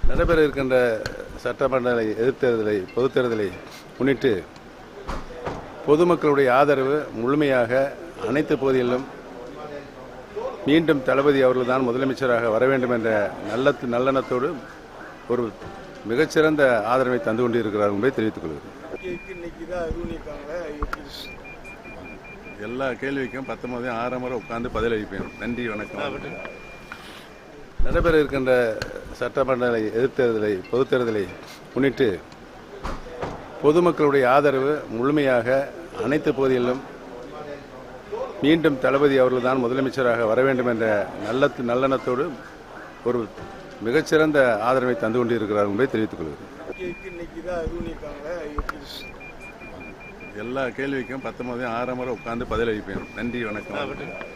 நடைபெற இருக்கின்ற சட்டமன்ற எதிர்த்தேர்தலை பொதுத் தேர்தலை முன்னிட்டு பொதுமக்களுடைய ஆதரவு முழுமையாக அனைத்து பகுதிகளிலும் மீண்டும் தளபதி அவர்கள்தான் முதலமைச்சராக வர வேண்டும் என்ற நல்லெண்ணத்தோடு ஒரு மிகச்சிறந்த ஆதரவை தந்து கொண்டிருக்கிறார் என்பதை தெரிவித்துக் கொள்கிறேன். எல்லா கேள்விக்கும் 19 முறை உட்கார்ந்து பதிலளிப்பேன். நன்றி, வணக்கம். நடைபெற இருக்கின்ற சட்டமன்ற எதிர்த்தேர்தலை பொதுத் தேர்தலை முன்னிட்டு பொதுமக்களுடைய ஆதரவு முழுமையாக அனைத்து பகுதிகளிலும் மீண்டும் தளபதி அவர்கள்தான் முதலமைச்சராக வர வேண்டும் என்ற நல்லெண்ணத்தோடு ஒரு மிகச்சிறந்த ஆதரவை தந்து கொண்டிருக்கிறார் என்பதை தெரிவித்துக் கொள்கிறேன். எல்லா கேள்விக்கும் 19 முறை உட்கார்ந்து பதிலளிப்பேன். நன்றி, வணக்கம்.